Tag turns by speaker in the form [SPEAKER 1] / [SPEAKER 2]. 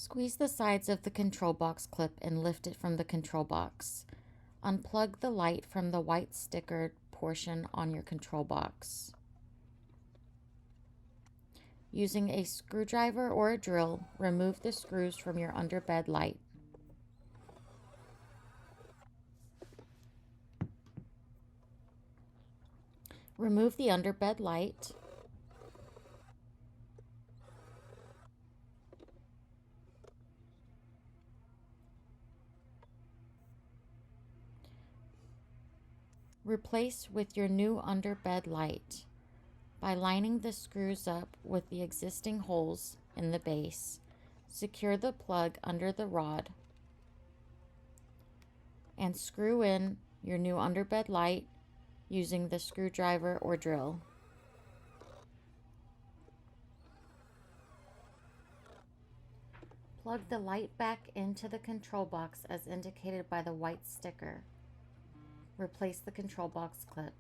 [SPEAKER 1] Squeeze the sides of the control box clip and lift it from the control box. Unplug the light from the white stickered portion on your control box. Using a screwdriver or a drill, remove the screws from your underbed light. Remove the underbed light. Replace with your new underbed light by lining the screws up with the existing holes in the base. Secure the plug under the rod and screw in your new underbed light using the screwdriver or drill. Plug the light back into the control box as indicated by the white sticker. Replace the control box clip.